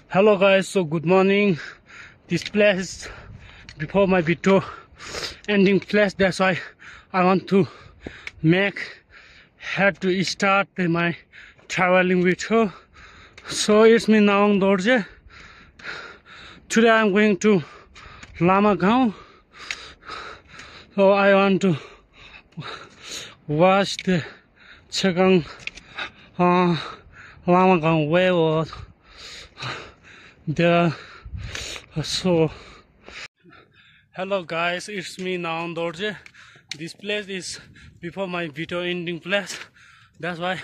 Hello guys, so good morning. This place before my video ending place, that's why I want to had to start my traveling video. So it's me Nawang Dorje. Today I'm going to Lama Gaon. So I want to watch the Chagang Lama Gaon way or there. So hello guys, it's me Nawang Dorje. This place is before my video ending place. That's why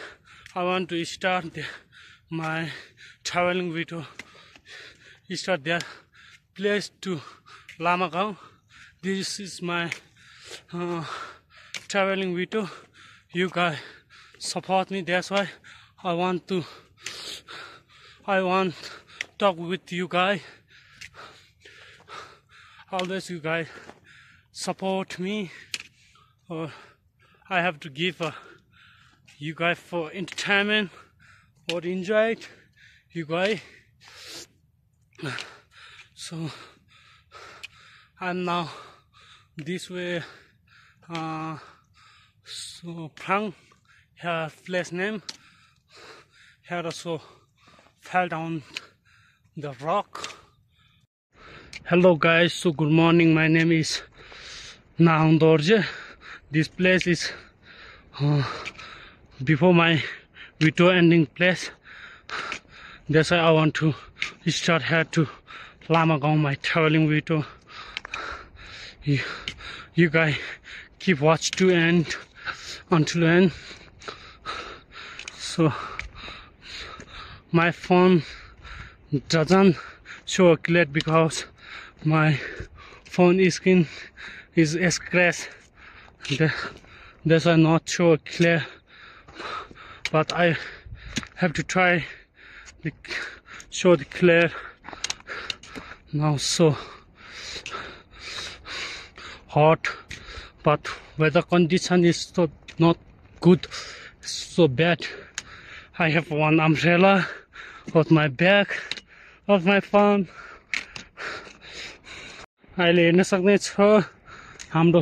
I want to start my traveling video. Start their place to Lama Gaon. This is my traveling video. You guys support me. That's why I want to talk with you guys. Always you guys support me. I have to give you guys for entertainment or enjoy it, you guys. So I'm now this way. So Prang here place name here also fell down the rock. Hello guys, so good morning. My name is Nawang Dorje. This place is before my video ending place. That's why I want to start here to Lama Gaon, my traveling video. You guys keep watch to end until end. So my phone doesn't show clear because my phone screen is scratched. That's why not show clear, but I have to try to show the clear now. So hot, but weather condition is so not good, so bad. I have one umbrella of my bag of my phone. अहिले हेर्न सक्ने छ हाम्रो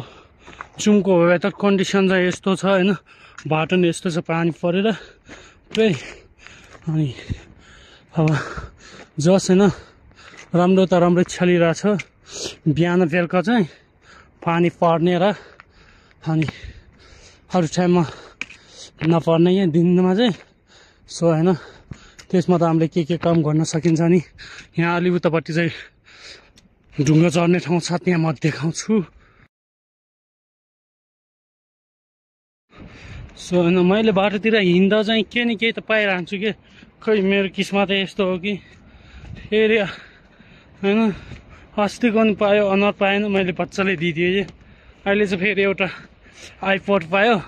जुमको weather condition चाहिँ यस्तो छ हैन, बाटो नि यस्तो छ, पानी परेर पुरै अनि अब जस हैन राम्रो त राम्रो चलिरहेछ। बिहान बेलुका चाहिँ पानी पर्ने र अनि अरु टाइममा नपर्ने यहाँ दिनमा चाहिँ। सो हैन त्यसमा त हामीले के काम गर्न सकिन्छ नि। यहाँ अलि उतापट्टि चाहिँ ढुङ्गा चढ्ने ठाउँ छ, त्यहाँ म देखाउँछु। सो हैन मैले बाटोतिर हिँड्दा चाहिँ के न केही त पाइरहन्छु के, खै मेरो किस्मत यस्तो हो कि फेरि हैन अस्तिको नि पायो, अनुहार पाएन, मैले बच्चाले दिदिए जे। अहिले चाहिँ फेरि एउटा आइपोड पायो,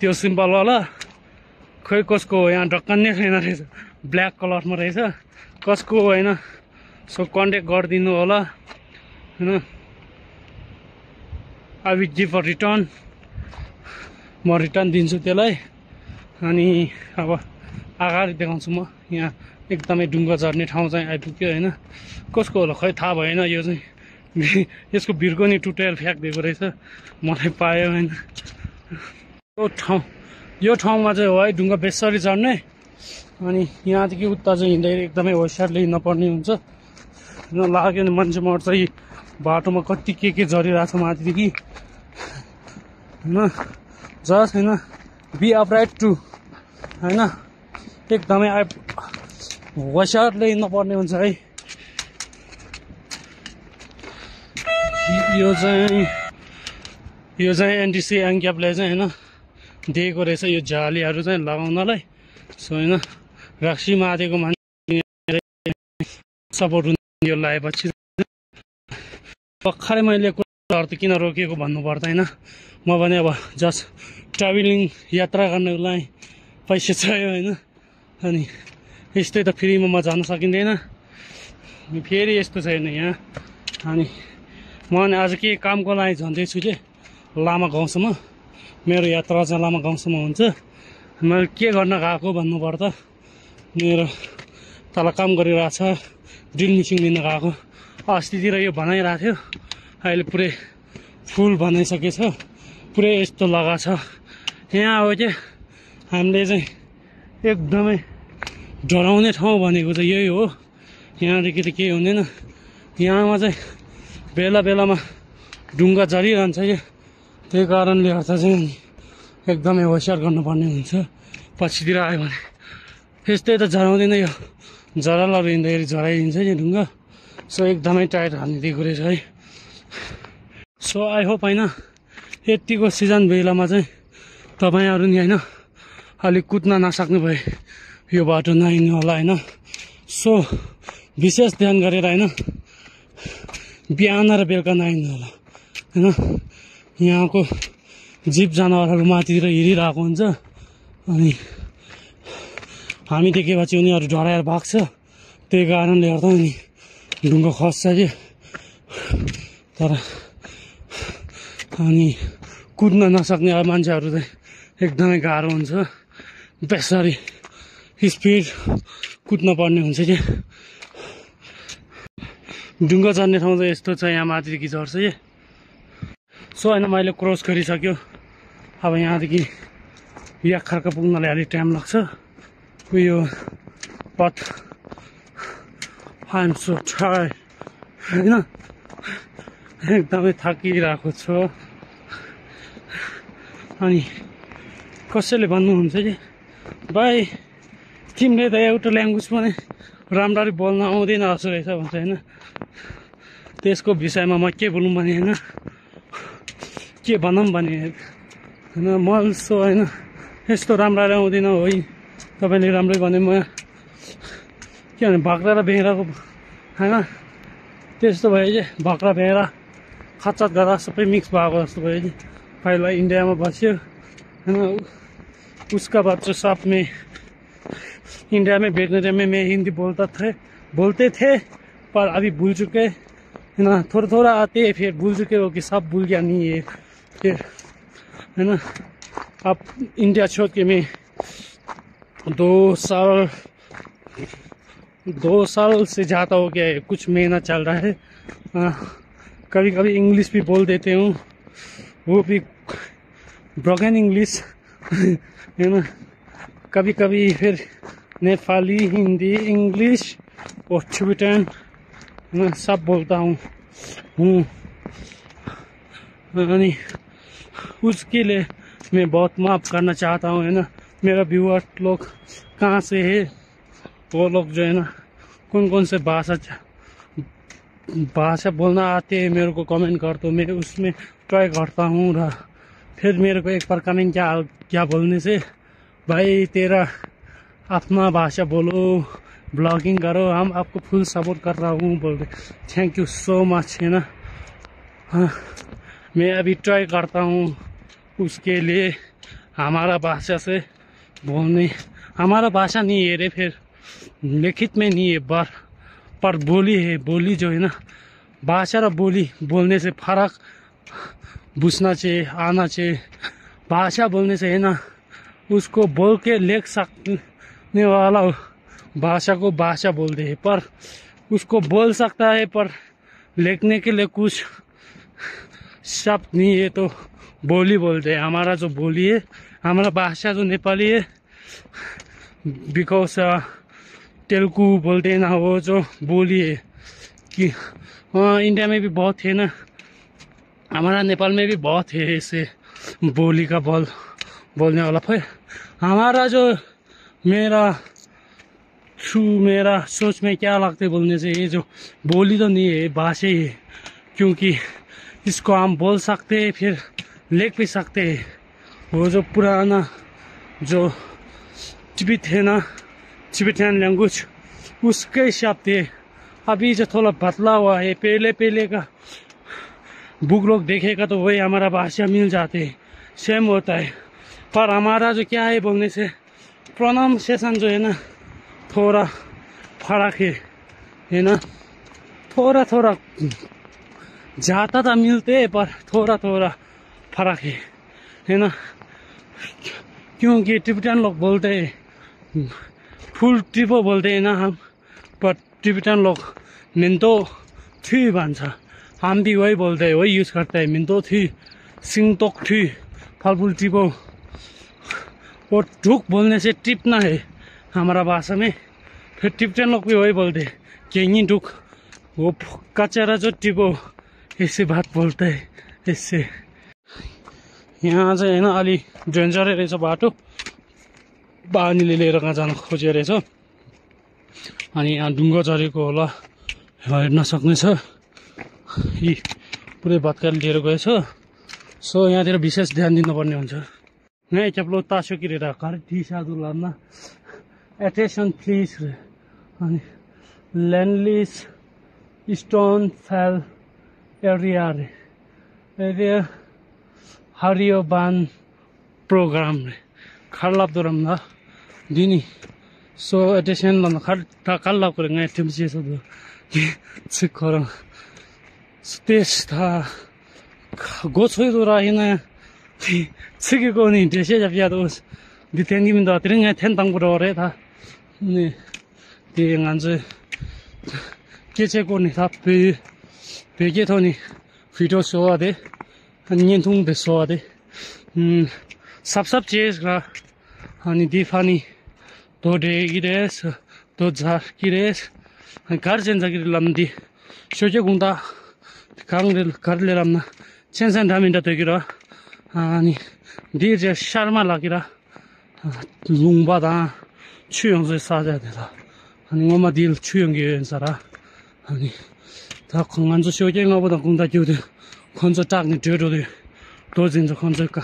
त्यो सिम्पल वाला, खै कसको हो यहाँ ढक्कन नै छैन रहेछ, ब्ल्याक कलरमा रहेछ, कसको हो हैन। सो कन्ट्याक्ट गरिदिनु होला हैन। I will give a return, म रिटर्न दिन्छु त्यसलाई। अनि अब अगाडि देखाउँछु म। यहाँ एकदमै ढुङ्गा झर्ने ठाउँ चाहिँ आइपुग्यो हैन। कसको होला खै थाहा भएन, यो चाहिँ यसको भिरको नि टुटेर फ्याँकिदिएको रहेछ, मलाई पायो हैन। यो ठाउँमा चाहिँ हो है ढुङ्गा बेसरी चढ्ने। अनि यहाँदेखि उता चाहिँ हिँड्दै एकदमै होसियारले हिँड्नुपर्ने हुन्छ। लाग्यो नि मान्छे मर्छ यी बाटोमा, कति के झरिरहेछ माथिदेखि हैन। जस्ट हैन बी अपराइट टु हैन, एकदमै होसियारले हिँड्नुपर्ने हुन्छ है। यो चाहिँ एनटिसी एङ्क्यापले चाहिँ हैन दिएको रहेछ यो जालीहरू चाहिँ लगाउनलाई। सो हैन रक्सी माथेको मान्छे सपोर्ट हुन्छ यो लगाएपछि। भर्खरै मैले कुराहरू त किन रोकेको भन्नु पर्दैन, म भने अब जस्ट ट्राभलिङ यात्रा गर्नको लागि पैसा चाहियो हैन। अनि यस्तै त फ्रीमा म जान सकिँदैन, फेरि यस्तो छैन यहाँ। अनि म आज के कामको लागि झन्दैछु कि लामा गाउँसम्म। मेरो यात्रा चाहिँ लामा गाउँसम्म हुन्छ। मैले के गर्न गएको भन्नुपर्दा मेरो तल काम गरिरहेको छ, ड्रिल मिसिन लिन गएको। अस्तितिर यो बनाइरहेको थियो, अहिले पुरै फुल बनाइसकेछ, पुरै यस्तो लगाएको छ। यहाँ हो कि हामीले चाहिँ एकदमै डराउने ठाउँ भनेको चाहिँ यही हो। यहाँदेखि त केही हुँदैन। यहाँमा चाहिँ बेला बेलामा ढुङ्गा झरिरहन्छ कि, त्यही कारणले गर्दा चाहिँ एकदमै होसियार गर्नुपर्ने हुन्छ। पछितिर आयो भने यस्तै त झराउँदैन, यो झरालहरू हिँड्दाखेरि झराइदिन्छ नि ढुङ्गा। सो एकदमै टाइट हानिदिएको रहेछ है। सो आई होप होइन यतिको सिजन बेलामा चाहिँ तपाईँहरू नि होइन अलिक कुद्न नसक्नु भए यो बाटो नहिँड्नु होला होइन। सो विशेष ध्यान गरेर होइन बिहान र बेलुका नहिँड्नु होला होइन। यहाँको जीव जनावरहरू माथितिर हिँडिरहेको हुन्छ, अनि हामी देखेपछि उनीहरू डराएर भाग्छ। त्यही कारणले गर्दा अनि ढुङ्गा खस्छ कि, तर अनि कुद्न नसक्ने मान्छेहरू चाहिँ एकदमै गाह्रो हुन्छ। बेसरी स्पिड कुद्न पर्ने हुन्छ कि। ढुङ्गा चढ्ने ठाउँ चाहिँ यस्तो छ, यहाँ माथिदेखि झर्छ कि। सो होइन मैले क्रस गरिसक्यो। अब यहाँदेखि याखरका पुग्नलाई अलिक टाइम लाग्छ। उयो पथ आइएम सो टायर्ड होइन, एकदमै थाकिरहेको छु। अनि कसैले भन्नुहुन्छ कि भाइ तिमीले त एउटा ल्याङ्ग्वेज पनि राम्ररी बोल्न आउँदैन जस्तो रहेछ भन्छ होइन। त्यसको विषयमा म के बोलौँ भने होइन, के भनौँ भने होइन, म सो होइन यस्तो राम्ररी आउँदैन हो। तपाईँले राम्रै भने म के भने भाक्रा र भेडाको होइन त्यस्तो भयो कि, भाक्रा भेडा खच्चत गर्दा सबै मिक्स भएको जस्तो भयो कि। पहिला इन्डियामा बस्यो होइन, उसका बाद तो सब में इंडिया में बैठने में हिंदी बोलते थे पर अभी भूल चुके है ना। थोड़ा थोड़ा आते हैं फिर भूल चुके हो कि सब भूल गया नहीं है फिर है ना। अब इंडिया छोड़ के मैं 2 साल से जाता हो गया है, कुछ महीना चल रहा है। कभी कभी इंग्लिश भी बोल देते हूँ, वो भी ब्रोकन इंग्लिश है ना। कभी कभी फिर नेपाली, हिंदी, इंग्लिश और टिबेटन मैं सब बोलता हूँ। उसके लिए मैं बहुत माफ़ करना चाहता हूँ है ना। मेरा व्यूअर लोग कहाँ से है, वो लोग जो है ना कौन कौन से भाषा बोलना आते हैं मेरे को कमेंट कर दो, मैं उसमें ट्राई करता हूँ। फिर मेरे को एक बार कमेंट क्या बोलने से भाई तेरा अपना भाषा बोलो, ब्लॉगिंग करो, हम आपको फुल सपोर्ट कर रहा हूँ बोल रहे। थैंक यू सो मच है ना। हाँ, मैं अभी ट्राई करता हूँ उसके लिए। हमारा भाषा से बोलने, हमारा भाषा नहीं है रे, फिर लिखित में नहीं है पर बोली है। बोली जो है ना, भाषा और बोली बोलने से फर्क बुझना चाहिए, आना चाहिए। भाषा बोलने से है ना, उसको बोल के लिख सकने वाला भाषा को भाषा बोलते हैं, पर उसको बोल सकता है पर लिखने के लिए कुछ शब्द नहीं है तो बोली बोलते हैं। हमारा जो बोली है, हमारा भाषा जो नेपाली है, बिकॉज तेलुगु बोलते हैं ना, वो जो बोली है कि इंडिया में भी बहुत है ना, हमारा नेपाल में भी बहुत है ऐसे बोली का बोलने वाला। फिर हमारा जो मेरा सोच में क्या लगता है बोलने से, ये जो बोली तो नहीं है, भाषा ही है। क्योंकि इसको हम बोल सकते हैं फिर लिख भी सकते हैं। वो जो पुराना जो तिब्बत है ना, तिब्बतन लैंग्वेज, उसके शब्द है। अभी जो थोड़ा बदला हुआ है, पहले का बुक लोग देखेगा तो वही हमारा भाषा मिल जाते हैं, सेम होता है। पर हमारा जो क्या है बोलने से, प्रोनाउंसिएशन जो है ना थोड़ा फर्क है ना। थोड़ा ज़्यादा तो मिलते हैं पर थोड़ा फर्क है ना। क्योंकि टिबेटन लोग बोलते हैं फुल ट्रिपो बोलते हैं ना हम, टिबेटन लोग मिन्तो थी भन्छ हम भी वही बोलते हैं वही यूज करते हैं मिन्तो थी सिंगतोक थी फलफूल टिपो वो ढुक बोलने से टिपना है हमारा भाषा में फिर टिबेटन लोग भी वही बोलते हैं केंगी ढुक वो कचरा जो टिपो ऐसे बात बोलते हैं इससे यहाँ चाहिँ होइन अलि डेन्जरै रहेछ बाटो पानीले लिएर कहाँ जान खोजेको रहेछ अनि यहाँ ढुङ्गा झरेको होला हेर्न सक्नेछ यी पुरै भत्काएर लिएर गएछ सो यहाँतिर विशेष ध्यान दिनुपर्ने हुन्छ यहाँ चप्लो तासो किरेर घर टिसादु लाम्ना एटेन्सन प्लिज अनि ल्यान्डलिस स्टोन फेल एरिया रे एरिया हरियो बान प्रोग्राम रे खालाब्दोरम ना दिनी सो एटेन्सन लाम्ना खालाब करे ngay timsi에서도 측거랑 스페이스다 고초이도라이나 측이고니 대세잡이야도 디텐님도 드링에 텐당부로 오래다 네 대응한지 계제고니 다 베게토니 비디오 쇼아데 한년통데 쇼아데 삽삽제스가 아니 디파니 도데기레스 도자기레스 가르젠자기를 남디 쇼제공다 강을 가르레람나 천산담인다 되기라 아니 디제 샤르마 라기라 룽바다 추영제 사자야 되다 아니 엄마 딜 추영기 연사라 아니 다 건강조 쇼제가보다 공다 교대 건조 딱니 되도록 도진저 건조가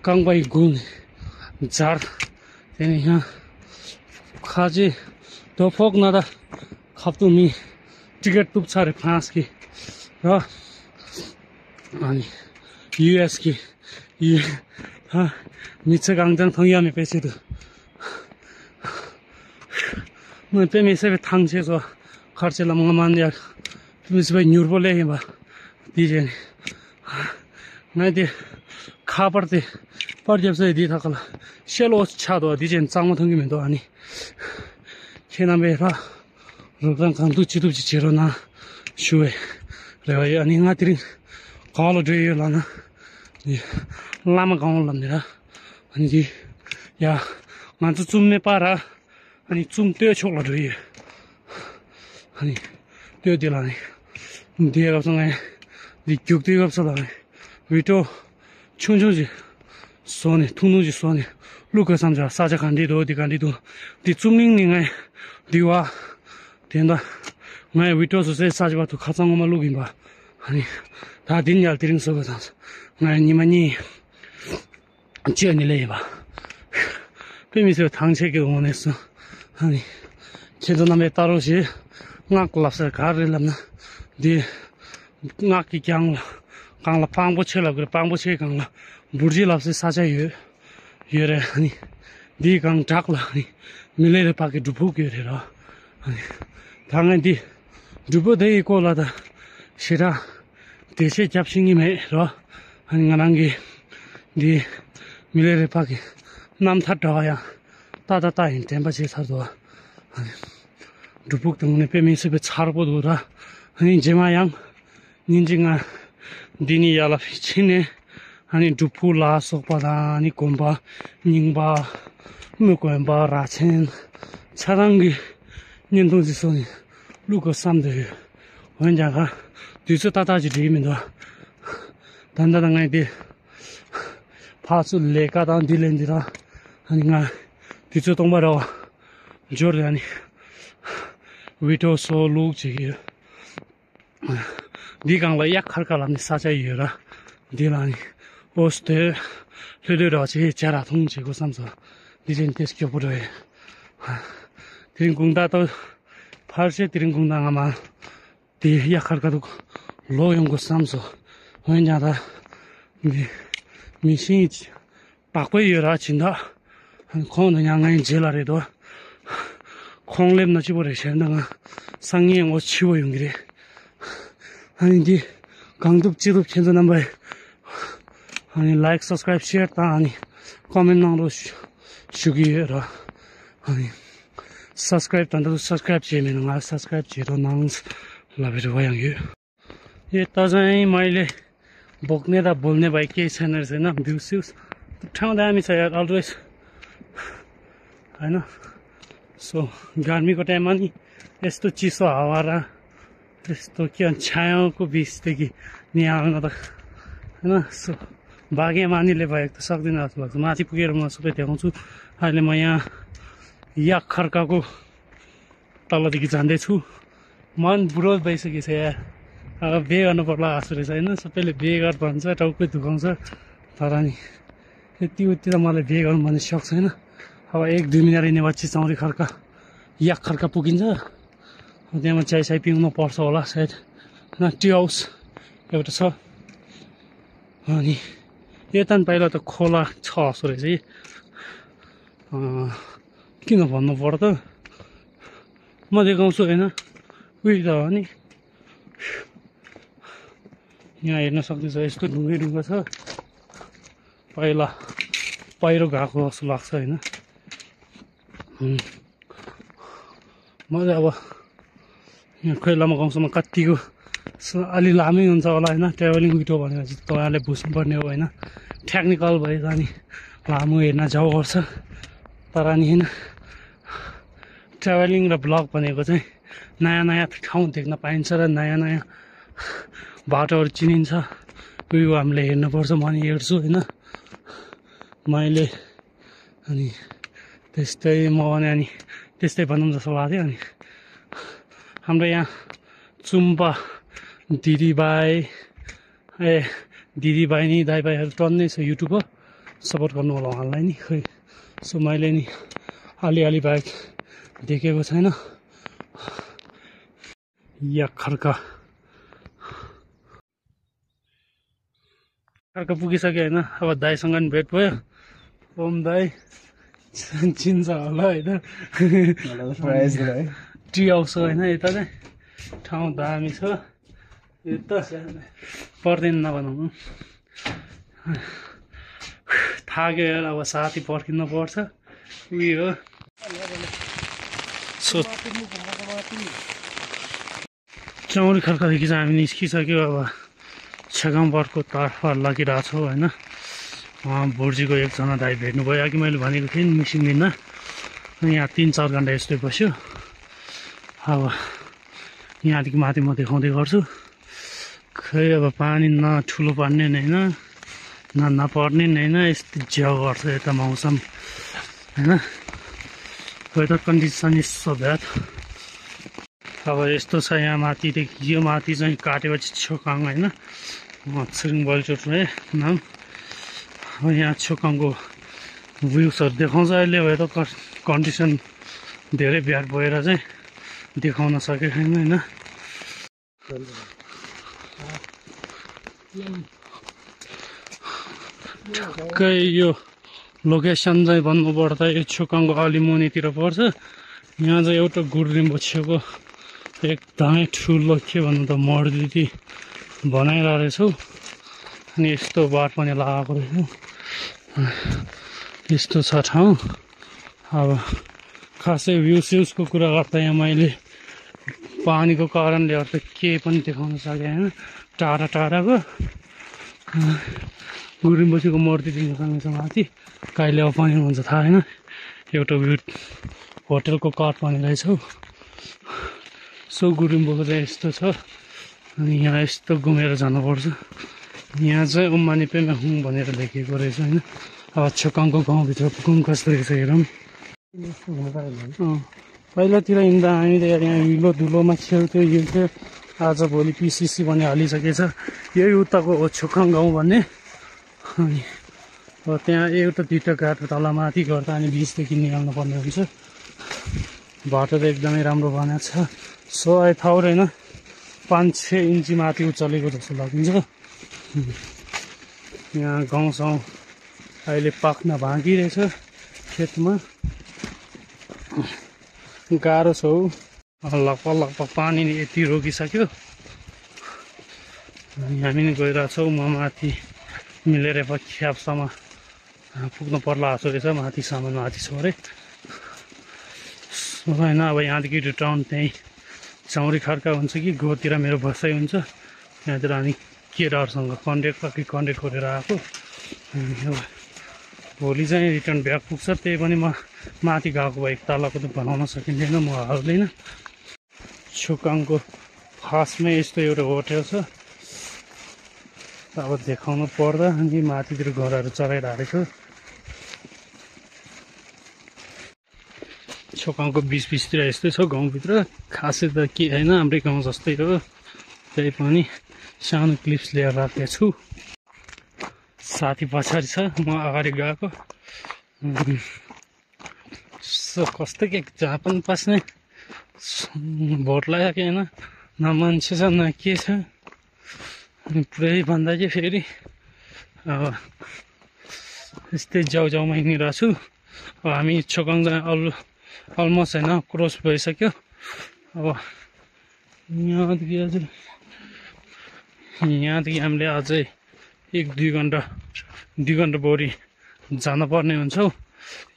강바이 군 잘 되냐 खाजी तो फोक नदा खप्तु मी टिकट तुप छ रे फ्रांस की र अनि यूएस की मिच गांजन थंगिया में पैसे तो मैं पे में से थांग से सो खर्च ला मंगा मान यार तुम इस भाई न्यूर बोले हैं बा दीजिए मैं दे खा पड़ते पर जब से दी था कल शेलो छादो दीजिए चांग थंगी में तो आनी खेनामेरा रुपन कांतु चितुची चेरोना शुए रे अनि ngaतिरि कालो ड्रेयो लाना लामा गाउँ लम्नेरा अनि दि या मान्छे चुम्ने पारा अनि चुम्ते छोला ड्रेयो अनि त्यो दिलाने दिएको सँग दि क्युक्ति गर्छ लाने विटो छुन्छुजी सोने थुनुजी सोने लुका samja saja kandido di kandido di chumning ni ngai diwa tenda ngai wito so se saja ba tu khachang ma lugin ba ani da din yal tiring so ba ngai ni mani che ni le ba pemise 당체 경원했어 아니 제도남에 따로시 ngaklasar 가르람나 디 ngaki kyang 강라 방보 쳇라 그래 방보 쳇 강라 부르지 랍세 사자유 예래 아니 니강 작라 아니 밀레르 파게 두부게라 아니 당연히 두부데 이콜라다 시라 대세 잡싱이메로 아니 나랑기 니 밀레르 파게 남타다야 따다따인 템바지 사도 아니 두북 때문에 빼면서 차르보도라 아니 제마양 닌징아 디니 야라 피치네 아니 두푸라 속바다 아니 곰바 닝바 무고엠바 라첸 차랑기 년동지소니 루거 삼데 원자가 뒤서 따다지 리면도 단단하게 돼 파수 레가다 딜렌디라 아니가 뒤서 동바로 조르다니 위토 소루 지기 니강라 약할까람니 사자이여라 딜라니 오스테 르르라지 자라 통지고 삼서 니젠 데스켜 보려해 드링공다도 팔세 드링공당 아마 디 약할까도 로용고 삼서 왜냐다 미신이 바꿔여라 진다 코는 양아인 제라래도 콩랩 넣지보래 셔는가 상이행 옷 치워 용기래 아니 디 강둑 지둑 캔서 넘버 아니 라이크 서브스크라이브 쉐어 다 아니 코멘트 나로 주기라 아니 subscribe dan terus subscribe channel nang subscribe chiro nang labeर भयang यो यता चाहिँ मैले बोक्ने र बोल्ने भाइ केही छैन रहेछ हैन भ्यू सिउस ठाउँ दामी छ यार अलवेज हैन सो गर्मीको टाइममा नि यस्तो चिसो हावा र यस्तो के भन्छ छायाको बीचदेखि निहाल्न त हैन सो भागे मानिले भएको त सक्दिन जस्तो लाग्छ माथि पुगेर म सबै देखाउँछु अहिले म यहाँ याक खर्काको तलदेखि जाँदैछु मन बुढो भइसकेछ यार अब बे गर्नु पर्ला जस्तो रहेछ होइन सबैले बे गर भन्छ टाउकै दुखाउँछ तर नि यति उति त मलाई बे गर्नु भन्ने सोख छैन अब 1-2 मिनट हिँडेपछि चौरी खर्का याक खर्का पुगिन्छ त्यहाँमा चिया साई पिउनु पर्छ होला सायद टी हाउस एउटा छ अनि यता नि पहिला त खोला छ जस्तो रहेछ है किन भन्नु पर्छ त म देखाउँछु होइन उही त हो नि यहाँ हेर्न सक्दैछ यस्तो ढुङ्गै ढुङ्गा छ पहिला पहिरो गएको जस्तो लाग्छ होइन मजा अब यहाँ खोलामा गाउँसम्म कतिको अलि लामै हुन्छ होला होइन ट्राभलिङ भिडियो भनेपछि तपाईँहरूले बुझ्नुपर्ने हो होइन टेक्निकल भए अनि लामो हेर्न जाउ गर्छ तर नि होइन ट्राभलिङ र ब्लग भनेको चाहिँ नयाँ नयाँ ठाउँ देख्न पाइन्छ र नयाँ नयाँ बाटोहरू चिनिन्छ उयो हामीले हेर्नुपर्छ म नि हेर्छु होइन मैले अनि त्यस्तै म भने अनि त्यस्तै भनौँ जस्तो लाग्थ्यो अनि हाम्रो यहाँ चुम्पा दिदीभाइ दिदीभाइ नि दाइभाइहरू टन्नै छ युट्युबर सपोर्ट गर्नु होला उहाँलाई नि खै सो मैले नि अलिअलि बाहेक देखेको छैन या खर्का पुगिसक्यो होइन अब दाइसँग नि भेट भयो ओम दाई चिन्छ होला होइन टी हाउस होइन यता चाहिँ ठाउँ दामी छ यता पर्दैन नभनौँ थाक्यो यार अब साथी पर्खिनु पर्छ उयो हो सो चौरी खर्कादेखि चाहिँ हामी निस्किसक्यो अब छेगाउँबरको तर्फ लागिरहेको छौँ होइन भुर्जीको एकजना दाइ भेट्नुभयो अघि मैले भनेको थिएँ नि मिसिङदिनमा यहाँ 3-4 घन्टा यस्तै बस्यो अब यहाँदेखि माथि म देखाउँदै गर्छु खै अब पानी न ठुलो पर्ने होइन न नपर्ने होइन यस्तो झ्याउ गर्छ यता मौसम होइन weather condition is so bad अब यस्तो छ यहाँ माथिदेखि यो माथि चाहिँ काटेपछि छोकाङ होइन छिरिङ बलचोटमा नाम अब यहाँ छोकाङको भ्युजहरू देखाउँछ अहिले वेदर कन्डिसन धेरै ब्याड भएर चाहिँ देखाउन सकेको छैन होइन ठ्याक्कै यो लोकेसन चाहिँ भन्नुपर्दा यो छोकाङको अलि मुनितिर पर्छ यहाँ चाहिँ एउटा गुड्रिम्बो छेउको एकदमै ठुलो के भन्नु त मर्दिदी बनाइरहेको रहेछौ अनि यस्तो बार पनि लगाएको रहेछ यस्तो छ ठाउँ अब खासै भ्युसको कुरा गर्दा यहाँ मैले पानीको कारणले गर्दा केही पनि देखाउन सकेँ होइन टाढा टाढाको गुरिम्बोसीको मूर्तिदेखि छ माथि कहिले पनि हुन्छ थाहा होइन एउटा होटेलको कट पनि रहेछौ सो गुरिम्बोको चाहिँ यस्तो छ अनि यहाँ यस्तो घुमेर जानुपर्छ यहाँ चाहिँ उम्मानी पेमा हुङ भनेर लेखिएको रहेछ होइन अब छोकाङको गाउँभित्र पुगौँ कस्तो रहेछ हेरौँ पहिलातिर हिँड्दा हामी त यहाँ हिलो धुलोमा खेल्थ्यो हिँड्थ्यो आज भोलि पिसिसी भन्ने हालिसकेछ यही उताको हो छोकाङ गाउँ भन्ने अनि अब त्यहाँ एउटा 2टा गाटो तल माथि गर्दा अनि बिचदेखि निकाल्नु पर्ने हुन्छ बाटो त एकदमै राम्रो बनाएको छ सो आई थाउर होइन 5-6 इन्ची माथि उचालेको जस्तो लागिन्छ यहाँ गाउँसाउँ अहिले पाक्न बाँकी रहेछ खेतमा गाह्रो छ हौ लगभग पानी यति रोकिसक्यो अनि हामी नि गइरहेछौँ म माथि मिलेर ख्यापसम्म पुग्नु पर्ला जस्तो रहेछ माथिसम्म माथि छ अरे होइन अब यहाँदेखि रिटर्न त्यहीँ चौरी खर्का हुन्छ कि गोतिर मेरो बसाइ हुन्छ यहाँतिर अनि केटाहरूसँग कन्ट्याक्ट गरेर आएको अनि भोलि चाहिँ रिटर्न ब्याक पुग्छ त्यही पनि म माथि गएको भए एक तलको त बनाउन सकिँदैन म हाल्दैन छोकाङको खासमै यस्तो एउटा होटल छ अब देखाउनु पर्दा अनि माथितिर घरहरू चलाइरहेको छोकाङको बिचतिर यस्तै छ गाउँभित्र खासै त के होइन हाम्रै गाउँ जस्तै हो त्यही पनि सानो क्लिप्स लिएर राखेको छु साथी पछाडि छ म अगाडि गएको कस्तो के जहाँ पनि पस्ने भोट लाग्यो कि होइन न मान्छे छ न के छ अनि पुरै भन्दा चाहिँ फेरि अब यस्तै जाउमा हिँडिरहेको छु अब हामी छोकाङ अलमोस्ट होइन क्रस भइसक्यो अब यहाँदेखि हामीले अझै 1-2 घन्टा बढी जानुपर्ने हुन्छ हौ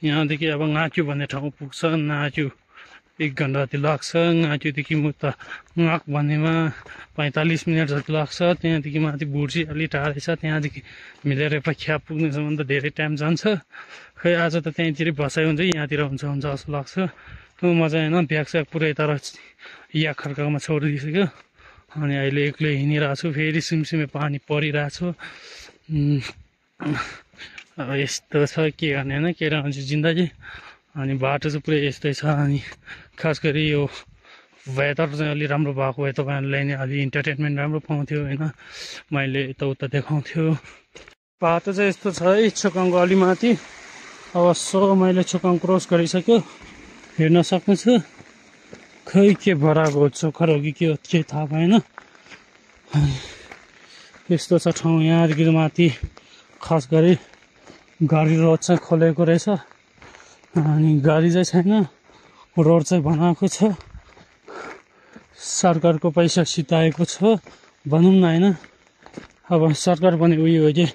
यहाँदेखि अब गाँच्यो भन्ने ठाउँ पुग्छ नाच्यो 1 घन्टा जति लाग्छ गाँच्योदेखि मुक्त गाँक भन्नेमा 45 मिनट जति लाग्छ त्यहाँदेखि माथि बुर्जी अलि टाढै छ त्यहाँदेखि मिलेर ख्याप पुग्नेसम्म त धेरै टाइम जान्छ खै आज त त्यहीँतिर बसाइ हुन्छ यहाँतिर हुन्छ जस्तो लाग्छ म चाहिँ होइन ब्याग पुरै तर या खर्कामा छोडिदिइसक्यो अनि अहिले एक्लै हिँडिरहेको छु फेरि सिमसिमे पानी परिरहेको छु अब यस्तो छ के गर्ने होइन केटा मान्छे जिन्दगी अनि बाटो चाहिँ पुरै यस्तै छ अनि खास गरी यो वेदर चाहिँ अलि राम्रो भएको भए तपाईँहरूलाई नै अलि इन्टरटेनमेन्ट राम्रो पाउँथ्यो होइन मैले यताउता देखाउँथ्यो बाटो चाहिँ यस्तो छ है छोकाङको अलि माथि अब मैले छोकाङ क्रस गरिसक्यो हेर्न सक्नेछु खै के भराएको चोखर हो कि के हो केही थाहा भएन यस्तो छ ठाउँ यहाँदेखि माथि खास गरी गाडी रोड चाहिँ खोलेको रहेछ अनि गाडी चाहिँ छैन रोड चाहिँ बनाएको छ सरकारको पैसा सिताएको छ भनौँ न होइन अब सरकार पनि उयो हो कि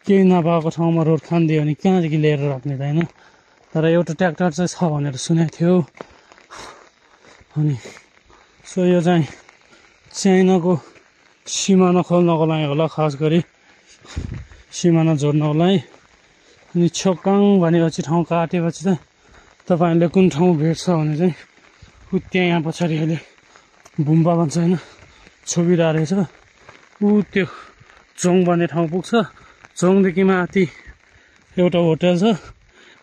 केही नभएको ठाउँमा रोड खानिदियो भने कहाँदेखि लिएर राख्ने त होइन तर एउटा ट्र्याक्टर चाहिँ छ भनेर सुनेको थियो अनि सो यो चाहिँ चाइनाको सिमाना खोल्नको लागि होला खास गरी सिमाना जोड्नको लागि अनि छोकाङ भनेपछि ठाउँ काटेपछि चाहिँ तपाईँहरूले कुन ठाउँ भेट्छ भने चाहिँ त्यहाँ यहाँ पछाडि अहिले बुम्बा भन्छ होइन छोपिरहेको रहेछ त्यो चोङ भन्ने ठाउँ पुग्छ चोङदेखि माथि एउटा होटल छ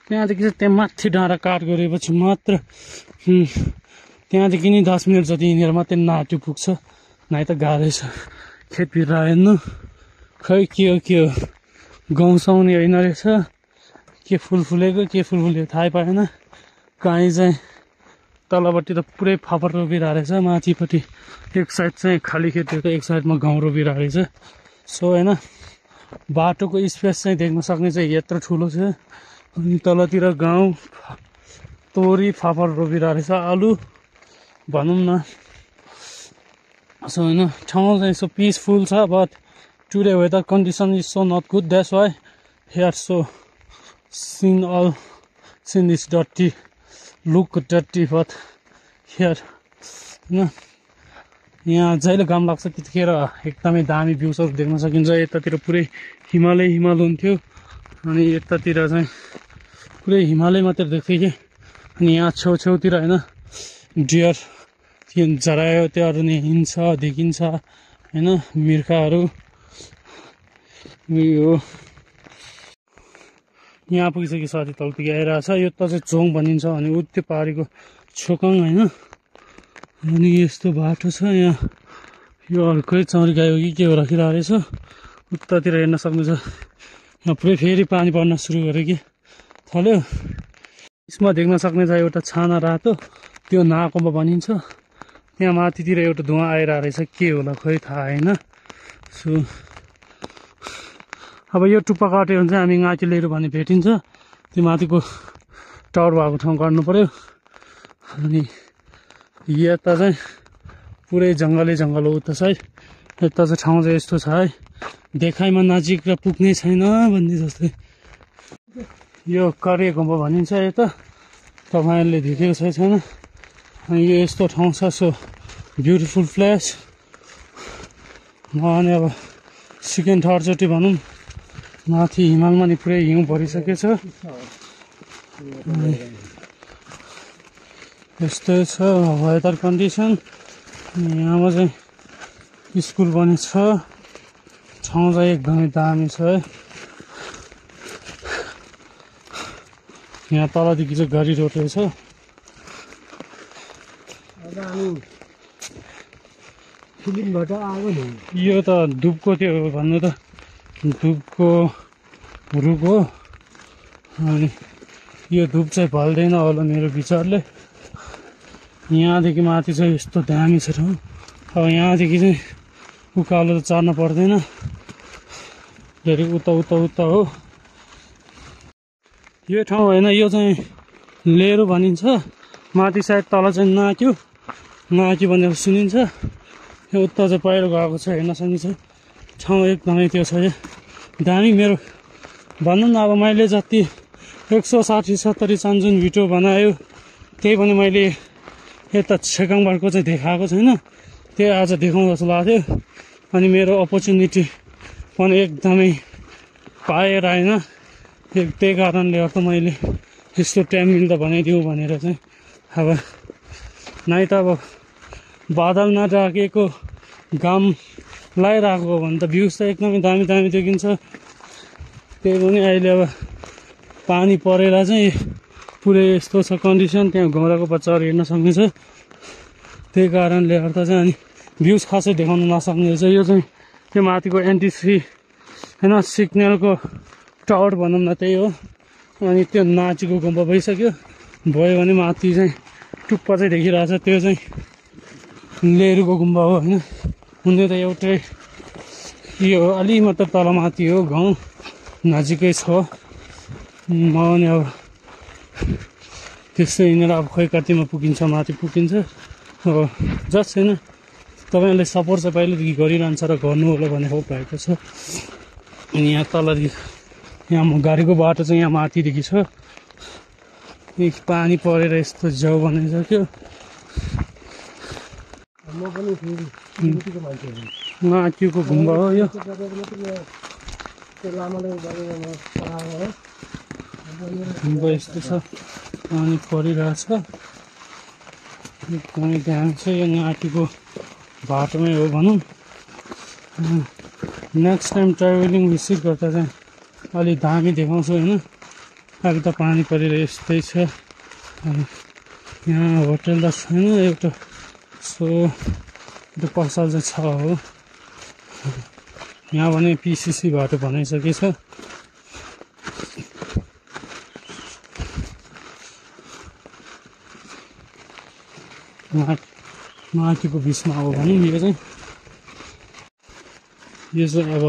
त्यहाँदेखि चाहिँ त्यहाँ माथि डाँडा काट गरेपछि मात्र त्यहाँदेखि नि 10 मिनट जति हिँडेर मात्रै नाच्यो पुग्छ नाइ त गाह्रै छ खेतभित्र हेर्नु खै के हो गाउँ साउने होइन रहेछ के फुल फुलेको थाहै पाएन काहीँ चाहिँ तलपट्टि त पुरै फापर रोपिरहेको रहेछ माथिपट्टि एक साइड चाहिँ खाली खेतीको एक साइडमा गाउँ रोपिरहेको रहेछ सो होइन बाटोको स्पेस चाहिँ देख्न सक्ने चाहिँ यत्रो ठुलो छ अनि तलतिर गाउँ तोरी फापर रोपिरहेको रहेछ आलु भनौँ न सो होइन ठाउँ चाहिँ सो पिसफुल छ but today weather condition is so not good that's why here so seen this dirty look dirty but here होइन यहाँ जहिले घाम लाग्छ त्यतिखेर एकदमै दामी भ्यूसहरू देख्न सकिन्छ यतातिर पुरै हिमालै हुन्थ्यो अनि यतातिर चाहिँ पुरै हिमालय मात्र देख्थ्यो कि अनि यहाँ छेउछेउतिर होइन डियर जरायो त्योहरू नि हिँड्छ देखिन्छ होइन मिर्खाहरू यो यहाँ पुगिसक्यो साथी तलतिर आइरहेको छ यो त चाहिँ चोङ भनिन्छ अनि उ त्यो पहाडीको छोकाङ होइन अनि यस्तो बाटो छ यहाँ यो अर्कै चौरी गाई हो कि के हो राखिरहेको रहेछ उतातिर हेर्न सक्नुहुन्छ यहाँ पुरै फेरि पानी पर्न सुरु गर्यो कि थाल्यो यसमा देख्न सक्ने छ एउटा छाना रातो त्यो नाकोमा भनिन्छ त्यहाँ माथितिर एउटा धुवा आइरहेको रहेछ के होला खोइ थाहा होइन सो अब यो टुप्पा काट्यो भने चाहिँ हामी गाँचेलेहरू भन्ने भेटिन्छ त्यो माथिको टावर भएको ठाउँ काट्नु पर्यो अनि यता चाहिँ पुरै जङ्गल हो उता साइड यता चाहिँ ठाउँ चाहिँ यस्तो छ है देखाइमा नजिक र पुग्ने छैन भन्ने जस्तै यो कार्य गुम्बा भनिन्छ यता तपाईँहरूले देखेको छैन। अनि यो यस्तो ठाउँ छ। So beautiful place. म अनि अब सेकेन्ड थर्डचोटि भनौँ माथि हिमालमा नि पुरै हिउँ भरिसकेछ। यस्तो छ वेदर कन्डिसन। यहाँमा चाहिँ स्कुल पनि छ। ठाउँ चाहिँ एकदमै दामी छ है। यहाँ तलदेखि चाहिँ गाडी रोड रहेछ। यो त धुपको त्यो भन्नु त धुपको रुख हो। अनि यो धुप चाहिँ भल्दैन होला मेरो विचारले। यहाँदेखि माथि चाहिँ यस्तो दामी छ ठाउँ। अब यहाँदेखि चाहिँ उकालो त चढ्न पर्दैन। धेरै उता हो। यो ठाउँ होइन, यो चाहिँ लेरो भनिन्छ। माथि सायद तल चाहिँ नाक्यु भनेर सुनिन्छ। यो उता चाहिँ पहिरो गएको छ, हेर्न सकिन्छ। ठाउँ एकदमै त्यो छ दामी। मेरो भनौँ न अब मैले जति 160-70 चान्जुन भिडियो बनायो त्यही पनि मैले यता छेकाङबाटको चाहिँ देखाएको छैन। त्यही आज देखाउँ जस्तो लाग्थ्यो। अनि मेरो अपर्च्युनिटी पनि एकदमै पाएर होइन। त्यही कारणले गर्दा मैले यस्तो टाइम मिल्दा बनाइदिउँ भनेर चाहिँ अब नै त अब बादल नढाकेको घाम लगाइरहेको हो भने त भ्युज त एकदमै दामी देखिन्छ। त्यही पनि अहिले अब पानी परेर चाहिँ पुरै यस्तो छ कन्डिसन। त्यहाँ घोडाको बच्चाहरू हेर्न सक्नुहुन्छ। त्यही कारणले गर्दा चाहिँ अनि भ्युज खासै देखाउन नसक्ने रहेछ। यो चाहिँ त्यो माथिको एनटिसी होइन, सिग्नलको टावर भनौँ न, त्यही हो। अनि त्यो नाचेको गुम्बा भइसक्यो। भयो भने माथि चाहिँ टुप्पा चाहिँ देखिरहेछ। त्यो चाहिँ लेरुको गुम्बा हो होइन। हुने त एउटै यो अलि मात्र तल माथि हो। गाउँ नजिकै छ। म पनि अब त्यस्तै हिँडेर अब खोइ कतिमा पुगिन्छ, माथि पुगिन्छ। अब जस्ट छैन, तपाईँहरूले सपोर्ट चाहिँ पहिल्यैदेखि गरिरहन्छ र गर्नु होला भन्ने होप भएको छ। अनि यहाँ तलदेखि यहाँ गाडीको बाटो चाहिँ यहाँ माथिदेखि छ। पानी परेर यस्तो जाउ बनाइसक्यो। नाच्युको गुम्बा हो यो। गुम्बा यस्तो छ, पानी परिरहेछ। एकदमै दामी छ। यो नाच्युको बाटोमै हो भनौँ। नेक्स्ट टाइम ट्राभलिङ विजिट गर्दा चाहिँ अलि दामी देखाउँछु होइन। अहिले त पानी परेर यस्तै छ। अनि यहाँ होटल त छैन। एउटा सो त्यो पसल चाहिँ छ हो। यहाँ भने पिसिसी बाटो बनाइसकेछ। माथिको बिचमा हो भनौँ। यो चाहिँ अब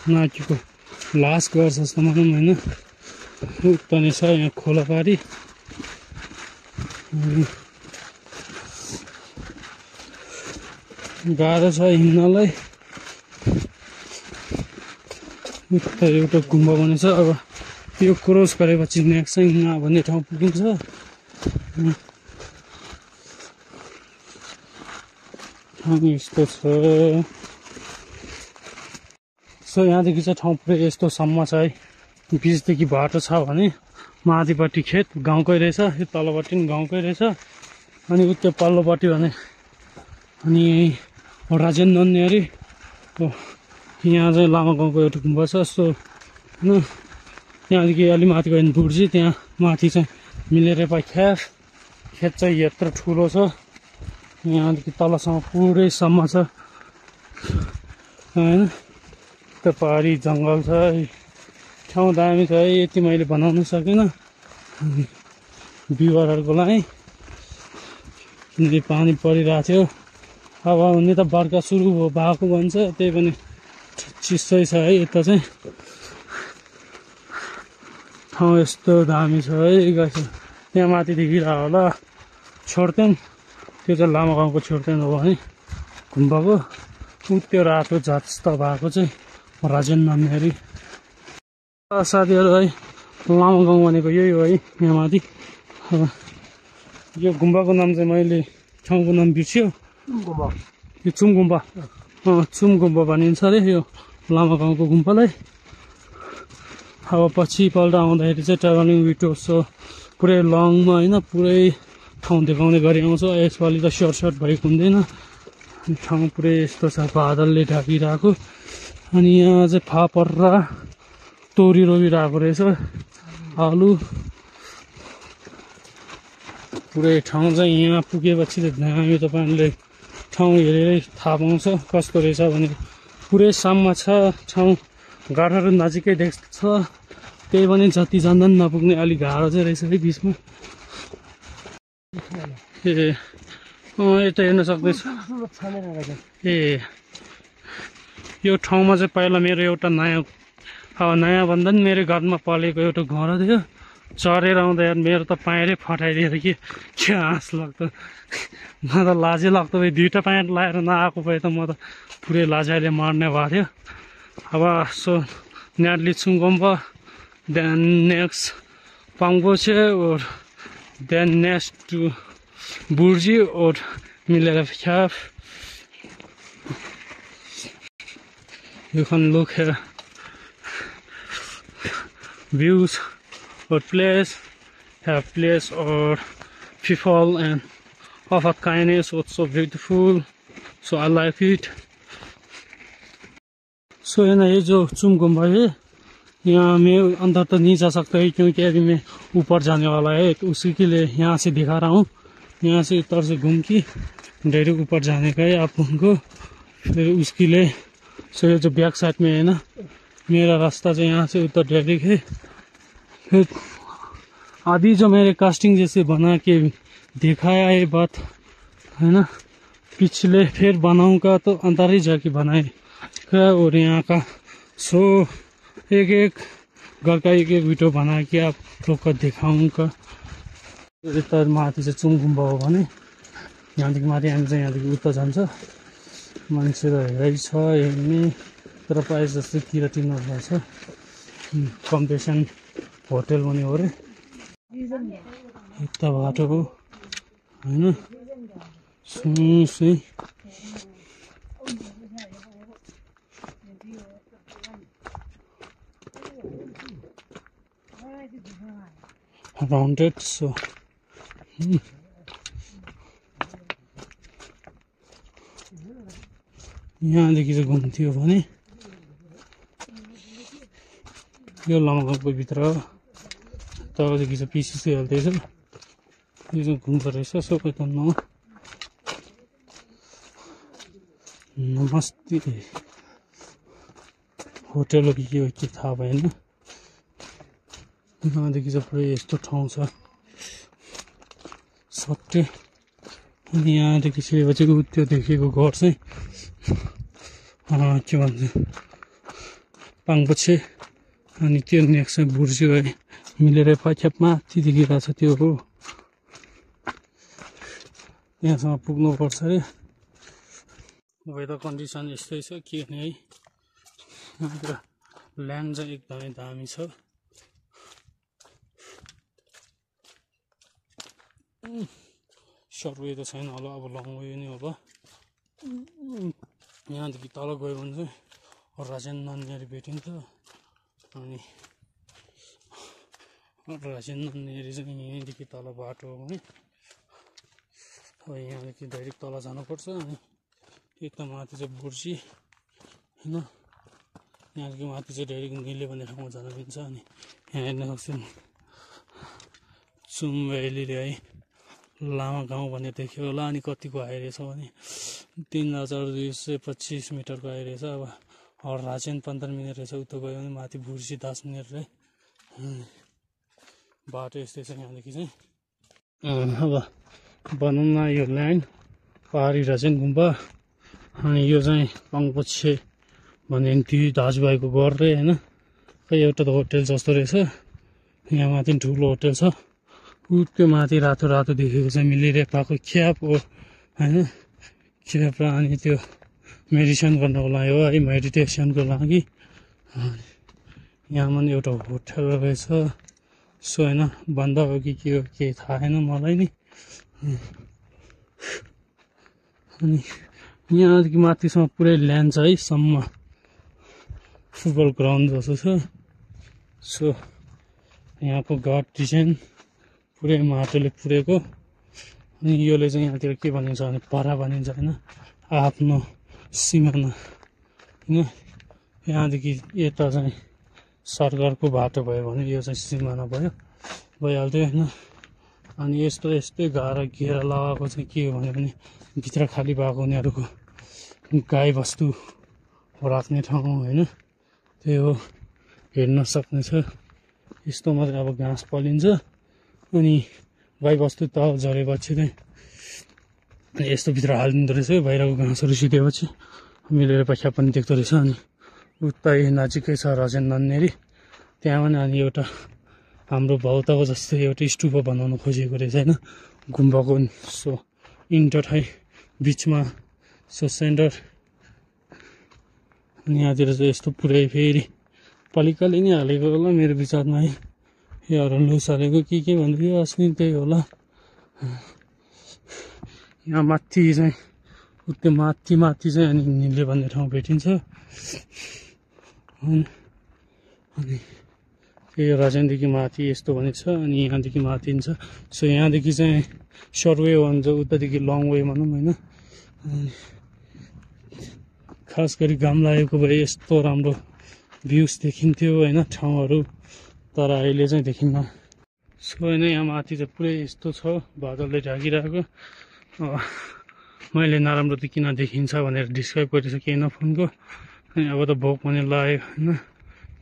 माथिको लास्ट घर जस्तो भनौँ होइन। उता नै छ यहाँ खोलापारी। गाह्रो छ हिँड्नलाई। उता एउटा गुम्बा बनेछ। अब यो क्रस गरेपछि नेक्स्ट चाहिँ यहाँ भन्ने ठाउँ पुगिन्छ। यस्तो छ। सो यहाँदेखि चाहिँ ठाउँ पुरै यस्तोसम्म छ है। बिचदेखि बाटो छ भने माथिपट्टि खेत गाउँकै रहेछ। यो तलपट्टि पनि गाउँकै रहेछ। अनि उत्यो पल्लोपट्टि भने अनि यहीँ राजेन्द्र नन्नेरी हो। यहाँ चाहिँ लामा गाउँको एउटा गुम्बा छ। सो होइन, त्यहाँदेखि अलि माथि गयो भने बुर्जी, त्यहाँ माथि चाहिँ मिलेरेपा खेत चाहिँ यत्रो ठुलो छ। यहाँदेखि तलसम्म पुरैसम्म छ होइन। त्यो पहाडी जङ्गल छ। ठाउँ दामी छ है। यति मैले बनाउन सकिनँ भ्युवरहरूको लागि। किनकि पानी परिरहेको थियो। अब हुने त बर्खा सुरु भएको भन्छ। त्यही पनि चिसै छ है। यता चाहिँ ठाउँ यस्तो दामी छ है गाइस। त्यहाँ माथि देखिरहेको होला छोड्तेन। त्यो चाहिँ लामा गाउँको छोड्तेन हो है गुम्बाको। त्यो रातो जस्तो भएको चाहिँ राजेन्द्र नन्नेरी। साथीहरू है, लामा गाउँ भनेको यही हो है। यहाँ माथि अब यो गुम्बाको नाम चाहिँ मैले ठाउँको नाम बिर्स्यो यो चुम गुम्बा चुम गुम्बा भनिन्छ अरे यो लामा गाउँको गुम्बालाई अब पछिपल्ट आउँदाखेरि चाहिँ ट्राभलिङ भिडियो सो पुरै लङमा होइन पुरै ठाउँ देखाउने गरी आउँछ यसपालि त सर्ट भएको हुँदैन ठाउँ पुरै यस्तो छ बादलले ढाकिरहेको अनि यहाँ चाहिँ फापर र तोरी रोपिरहेको रहेछ आलु पुरै ठाउँ चाहिँ यहाँ पुगेपछि त हामी तपाईँहरूले ठाउँ हेरेरै थाहा पाउँछ कस्तो रहेछ भने पुरै साममा छ ठाउँ गाडाहरू नजिकै देख्छ त्यही पनि जति जान्दा पनि नपुग्ने अलिक गाह्रो चाहिँ रहेछ है बिचमा यता हेर्न सक्दैछ ए यो ठाउँमा चाहिँ पहिला मेरो एउटा नयाँ भन्दा पनि मेरो घरमा पलेको एउटा घर थियो चढेर आउँदा मेरो त पाएरै फटाइदिएर के हाँस लाग्दो म त लाजै लाग्दो भए दुईवटा प्यान्ट लाएर नआएको भए त म त पुरै लाजाइले मर्ने भएको थियो अब सो न्याडली चुङगम्बा देन नेक्स्ट पाङबोचे और देन नेक्स्ट टु बुर्जी और मिलेर फ्याफ You can look here views or place have place or people and of a kindness also beautiful so I like it so ये जो चुम गुम्बा है यहाँ मैं अंदर तो नहीं जा सकता है क्योंकि अभी मैं ऊपर जाने वाला है तो उसी के लिए यहाँ से दिखा रहा हूँ यहाँ से उतर से घूम के डायरेक्ट ऊपर जाने का है आप उनको फिर उसके लिए सो ये जो बैक साइड में है ना मेरा रास्ता जो यहाँ से उतर डायरेक्ट है फिर आदि जो मेरे कास्टिंग जैसे बना के दिखाया ये बात है ना पिछले फिर बनाऊंगा तो अंदर ही जाके बनाएगा और यहाँ का सो एक घर का एक वीडियो बना के आप लोग को दिखाऊंगा यता माथि चाहिँ चुम गुम्बा हो भने यहाँदेखि माथि हामी चाहिँ यहाँदेखि उता जान्छ मान्छेहरू हेरै छ हेर्ने तर प्रायः जस्तो किराटिनहरू छ कम्पिटिसन होटल पनि हो अरे यता बाटो हो होइन सुई राउन्डेड सो यहाँदेखि चाहिँ घुम्थ्यो भने यो लामागाउँको भित्र तलदेखि चाहिँ पिसिसी हाल्दैछ यो चाहिँ घुम्दो रहेछ सबै त नमस्ते होटल हो कि के हो के थाहा भएन यहाँदेखि चाहिँ पुरै यस्तो ठाउँ छ सट्टे अनि यहाँदेखि छिरेपछि त्यो देखेको घर चाहिँ के भन्छ पाङपछि अनि त्यो नेक्स्ट चाहिँ बुर्जी गए मिलेर पाइख्याप माथि देखिरहेको छ त्यो हो यहाँसम्म पुग्नुपर्छ अरे वेदर कन्डिसन यस्तै छ के भने है यहाँतिर ल्यान्ड चाहिँ एकदमै दामी छ सर्ट वे त छैन होला अब लङ वे नै होला यहाँदेखि तल गयो भने चाहिँ राजेन नानीहरू भेटिन्छ अनि राजेन नानीहरू चाहिँ यहीँदेखि तल बाटो हो भने अब यहाँदेखि डाइरेक्ट तल जानुपर्छ अनि यता माथि चाहिँ बुर्जी होइन यहाँदेखि माथि चाहिँ डाइरेक्ट मिल्यो भन्ने ठाउँमा जान दिन्छ अनि यहाँ हेर्न सक्छौँ चुम भ्यालीले है लामा गाउँ भन्ने देख्यो होला अनि कतिको आइरहेछ भने 3225 मिटरको आइरहेछ अब राजेन 15 मिनट रहेछ उता गयो भने माथि बुर्जी 10 मिनट रहे बाटो यस्तै छ यहाँदेखि चाहिँ अब भनौँ न यो ल्यान्ड पहाडी राजेन गुम्बा अनि यो चाहिँ पाङपछि भन्ने दुई दाजुभाइको घर रे होइन खै एउटा त होटेल जस्तो रहेछ यहाँ माथि ठुलो होटेल छ ऊ त्यो माथि रातो रातो देखेको चाहिँ मिलिरहेको ख्याप हो होइन ख्याप र अनि त्यो मेडिटेसन गर्नको लागि हो है मेडिटेसनको लागि यहाँ पनि एउटा होटल रहेछ सो होइन बन्द हो कि के हो केही थाहा छैन मलाई नि अनि यहाँदेखि माथिसम्म पुरै ल्यान्ड छ है सम्म फुटबल ग्राउन्ड जस्तो छ सो यहाँको घाट डिजाइन पुरै माटोले पुरेको अनि योले चाहिँ यहाँतिर के भनिन्छ भने परा भनिन्छ होइन आफ्नो सिमाना होइन यहाँदेखि यता चाहिँ सरकारको बाटो भयो भने यो चाहिँ सिमाना भयो भइहाल्थ्यो होइन अनि यस्तै गाह्रो घेरा लगाएको चाहिँ के हो भने भित्र खाली भएको उनीहरूको गाई बस्तु राख्ने ठाउँ होइन त्यही हो हेर्न सक्नेछ यस्तो मात्रै अब घाँस पलिन्छ अनि गाई बस्तु त झरेपछि चाहिँ यस्तो भित्र हालिदिँदो रहेछ बाहिरको घाँसहरू सिकेपछि मिलेर पैसा पनि देख्दो रहेछ अनि उतै नजिकै छ रजेन नन्नेरी त्यहाँ पनि अनि एउटा हाम्रो भौतको जस्तै एउटा स्टुप बनाउनु खोजेको रहेछ होइन गुम्बाको सो इन्टर बिचमा सो सेन्टर अनि यहाँतिर चाहिँ यस्तो पुरै फेरि पालिकाले नै हालेको होला मेरो विचारमा है योहरू लुस हालेको के भन्दै अस्ति त्यही होला यहाँ माथि चाहिँ उत्यो माथि चाहिँ अनि निले भन्ने ठाउँ भेटिन्छ अनि यो राजेनदेखि माथि यस्तो भने छ अनि यहाँदेखि माथि छ सो यहाँदेखि चाहिँ सर्ट वे भन्छ उतादेखि लङ वे भनौँ होइन खास गरी घाम लागेको भए यस्तो राम्रो भ्युज देखिन्थ्यो होइन ठाउँहरू तर अहिले चाहिँ देखिन्न सो होइन यहाँ माथि चाहिँ पुरै यस्तो छ बादलले ढाकिरहेको मैले नराम्रो त किन देखिन्छ भनेर डिस्क्राइब गरिसकेँ न फोनको अनि अब त भोक पनि लाग्यो होइन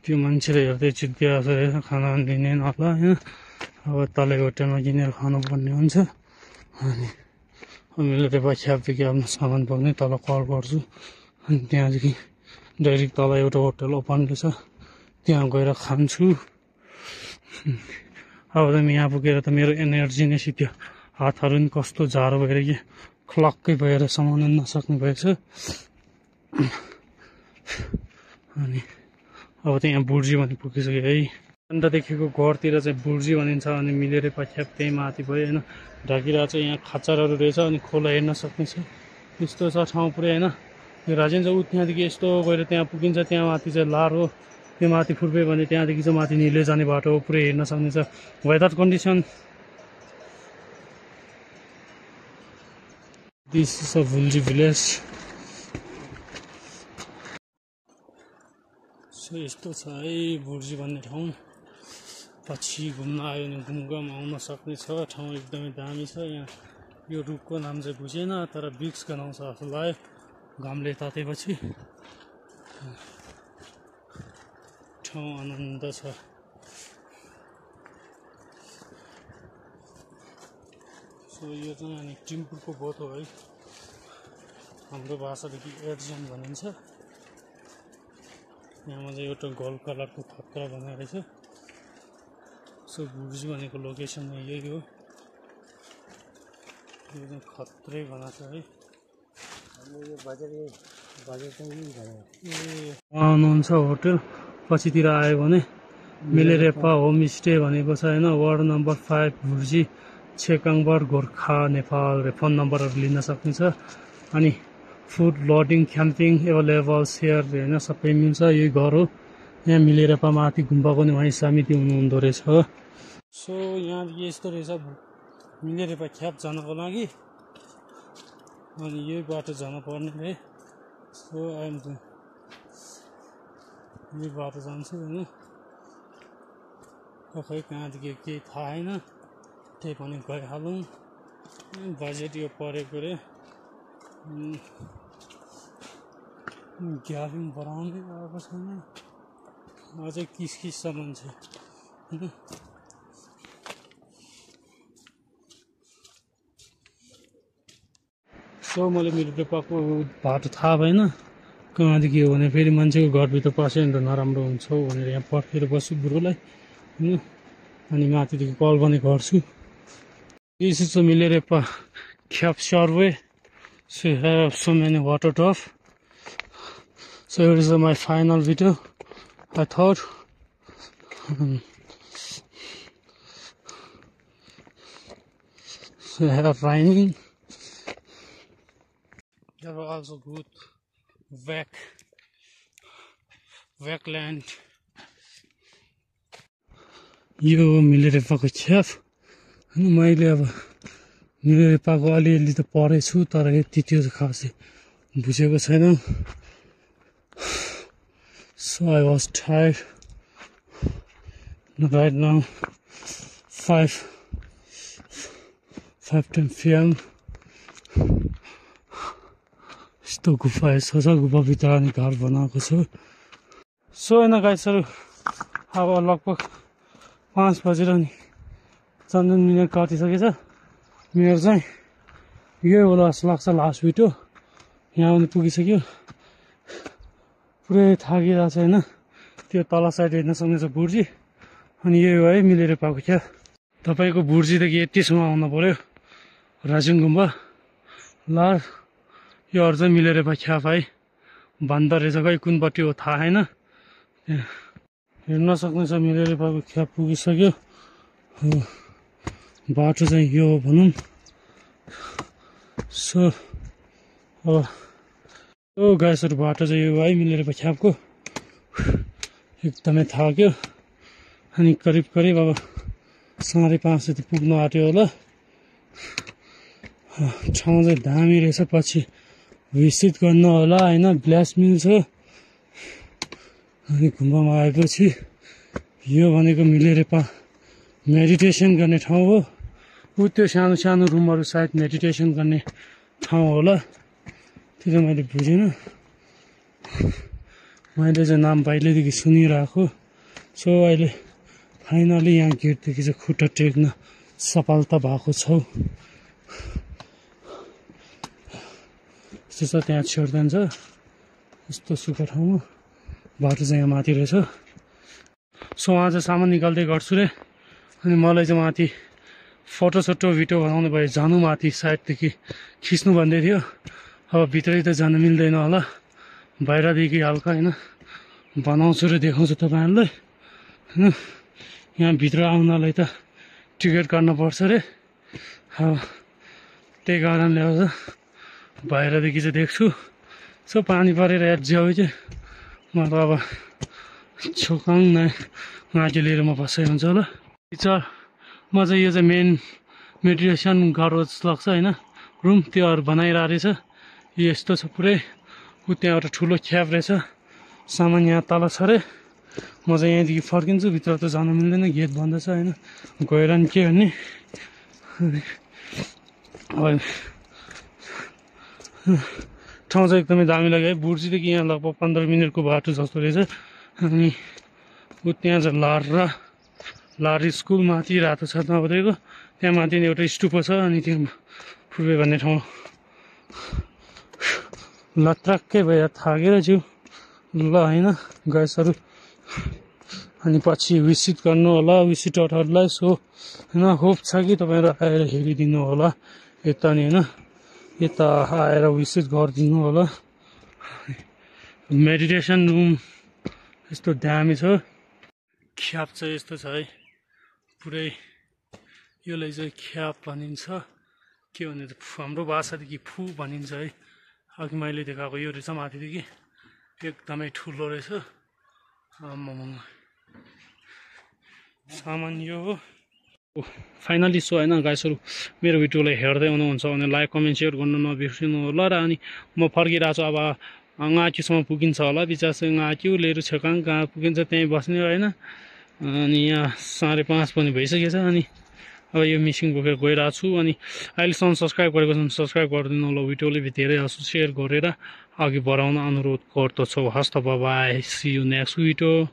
त्यो मान्छेले हेर्दै चित्तिरहेको रहेछ खाना पनि दिने नहोला होइन अब तलै होटेलमा किनेर खानुपर्ने हुन्छ अनि मैले ख्यापदेखि आफ्नो सामान बोक्ने तल कल गर्छु अनि त्यहाँदेखि डाइरेक्ट तल एउटा होटल ओपन रहेछ त्यहाँ गएर खान्छु अब त यहाँ पुगेर त मेरो एनर्जी नै सित्यो हातहरू पनि कस्तो जाडो भएर कि क्लक्कै भएर समाउन नसक्ने भएछ अनि अब त यहाँ बुर्जी भन्ने पुगिसक्यो है अन्त घरतिर चाहिँ बुर्जी भनिन्छ अनि मिलेर पख्याप त्यही माथि भयो होइन ढाकिरहेको छ यहाँ खच्चरहरू रहेछ अनि खोला हेर्न सक्ने छ यस्तो छ ठाउँ पुरै होइन यो राजेन चाहिँ त्यहाँदेखि यस्तो गएर त्यहाँ पुगिन्छ त्यहाँ माथि चाहिँ लार हो त्यो माथि फुर्पे भने त्यहाँदेखि चाहिँ माथि निले जाने बाटो हो पुरै हेर्न सक्ने छ weather condition this is a Bhulji village so यस्तो छ है बुर्जी भन्ने ठाउँ पछि घुम्न आयो भने घुमघाम आउन सक्ने छ ठाउँ एकदमै दामी छ यहाँ यो रुखको नाम चाहिँ बुझेन तर बिक्स गनाउँछ आफूलाई घामले तातेपछि ठाउँ आनन्द छ सो यो चाहिँ अनि टिम्पुरको बोट हो है हाम्रो भाषादेखि एर्जियन भनिन्छ यहाँ चाहिँ एउटा गोल्ड कलरको खतरा बनाएको रहेछ सो बुर्जी भनेको लोकेसन यही हो यो चाहिँ खत्रै बनाएको छ है आउनुहुन्छ होटल पछितिर आयो भने मिलेरेपा होमस्टे भनेको छ होइन वार्ड नम्बर 5 बुर्जी छेकाङबर गोर्खा नेपाल फोन नम्बरहरू लिन सक्नेछ अनि फुड लडिङ क्याम्पिङ एभाइलेबल सेयर होइन सबै मिल्छ यही घर हो यहाँ मिलेरेपा माथि गुम्बाको नि उहाँ समिति हुनुहुँदो रहेछ सो यहाँ यस्तो रहेछ मिलेरेपा ख्याप जानको लागि अनि यही बाटो जानु पर्ने है सो यही बाटो जान्छु होइन खै कहाँदेखि केही थाहा छैन त्यही पनि गइहालौँ बजेट यो परेको रे ग्यालिङ बढाउनै आएको छैन अझै किसकिससम्म छ होइन सो मैले मिलेरेपाको बाटो थाहा भएन कहाँदेखि हो भने फेरि मान्छेको घरभित्र पस्यो भने त नराम्रो हुन्छ भनेर यहाँ पर्खेर बस्छु बुढोलाई होइन अनि माथिदेखि कल पनि गर्छु दिस इज मिलेरेपा ख्याप survey so you have so many water drop so here is my final video I thought raining. There are also good wetland. यो मिलेरेपाको छ्याप अनि मैले अब मिलेरेपाको अलिअलि त पढेछु तर यति त्यो खासै बुझेको छैन. So I was tired. Right now 5:10 PM. यस्तो गुफा छ गुफाभित्र अनि घर बनाएको छु. सो होइन गाइसहरू अब लगभग 5 बजेर नि 4 मिनट कटिसकेछ. मेरो चाहिँ यही होला जस्तो लाग्छ लास्ट भिडियो. यहाँ पनि पुगिसक्यो. पुरै थाकिरहेको छ होइन. त्यो तल साइड हेर्न सक्नुहुन्छ बुर्जी. अनि यही हो है मिलेरेपाको क्या. तपाईँको बुर्जीदेखि यतिसम्म आउनु पर्यो राजुङ गुम्बा लार. यो अरू चाहिँ मिलेरेपा ख्याप है. भन्दो रहेछ खै कुनपट्टि हो थाहा छैन. हेर्न सक्नुहुन्छ मिलेरेपाको ख्याप पुगिसक्यो. बाटो चाहिँ यो हो भनौँ. सो अब यो गाइसहरू बाटो चाहिँ यो है मिलेरेपा ख्यापको. एकदमै थाक्यो. अनि करिब अब 5:30 जति पुग्नु आँट्यो होला. ठाउँ चाहिँ दामी रहेछ. पछि भिजिट गर्न होला होइन. ब्ल्यास मिल छ. अनि गुम्बामा आएपछि यो भनेको मिलेरेपा मेडिटेसन गर्ने ठाउँ हो. ऊ त्यो सानो सानो रुमहरू सायद मेडिटेसन गर्ने ठाउँ होला. त्यो चाहिँ मैले बुझिनँ. मैले चाहिँ नाम पहिल्यैदेखि सुनिरहेको. सो अहिले फाइनली यहाँ गेटदेखि चाहिँ खुट्टा टेक्न सफलता भएको छौ. यस्तो छ त्यहाँ छोड्दैन छ. यस्तो सुक्खा ठाउँमा बाटो चाहिँ यहाँ माथि रहेछ. सो उहाँ चाहिँ सामान निकाल्दै गर्छु रे. अनि मलाई चाहिँ माथि फोटो भिडियो बनाउनु भयो. जानु माथि साइडदेखि खिच्नु भन्दै थियो. अब भित्रै त जानु मिल्दैन होला. बाहिरदेखि हल्का होइन बनाउँछु र देखाउँछु तपाईँहरूलाई होइन. यहाँ भित्र आउनलाई त टिकट गर्नुपर्छ रे. अब त्यही कारणले गर्दा बाहिरदेखि चाहिँ देख्छु. सो पानी परेर याद ज्याउ चाहिँ म त अब छोकाङ नाके लिएर म बसेको हुन्छ होला. म चाहिँ यो चाहिँ मेन मेडिटेसन गरो जस्तो लाग्छ होइन. रुम त्योहरू बनाइरहेको रहेछ. यस्तो छ पुरै. ऊ त्यहाँ एउटा ठुलो ख्याप रहेछ. सामान यहाँ तल छ अरे. म चाहिँ यहाँदेखि फर्किन्छु. भित्र त जानु मिल्दैन. गेट बन्द छ होइन. गएर नि के गर्ने. अब ठाउँ चाहिँ एकदमै दामी लाग्यो है. बुर्जीदेखि यहाँ लगभग 15 मिनटको बाटो जस्तो रहेछ. अनि ऊ त्यहाँ चाहिँ लार स्कुल माथि रातो छत नबोधेको. त्यहाँ माथि एउटा स्टुपो छ. अनि त्यो फुर्बे भन्ने ठाउँ लत्राक्कै भएर थाकेर छु ल होइन गाइसहरू. अनि पछि भिजिट गर्नु होला भिजिटरहरूलाई. सो होइन होप छ कि तपाईँहरू आएर हेरिदिनु होला यता नि होइन. यता आएर भिजिट गरिदिनु होला. मेडिटेसन रुम यस्तो दामी छ. ख्याप चाहिँ यस्तो छ है पुरै. यसलाई चाहिँ ख्याप भनिन्छ. के भने हाम्रो भाषादेखि फु भनिन्छ है. अघि मैले देखाएको यो रहेछ माथिदेखि. एकदमै ठुलो रहेछ. सामान यो हो. फाइनली सो होइन गाइसहरू मेरो भिडियोलाई हेर्दै हुनुहुन्छ भने लाइक कमेन्ट सेयर गर्नु नबिर्सिनु होला. र अनि म फर्किरहेको छु. अब गाँकीसम्म पुगिन्छ होला. बिचारसँग गाँक्यो लिएर छेकाङ कहाँ पुगिन्छ त्यहीँ बस्ने होइन. अनि यहाँ 5:30 पनि भइसकेछ. अनि अब यो मिसिङ बोकेर गइरहेको छु. अनि अहिलेसम्म सब्सक्राइब गरेको छन् सब्सक्राइब गरिदिनु होला. भिडियोले धेरै सेयर गरेर अघि बढाउन अनुरोध गर्दछौँ. हस्त bye. See you next video.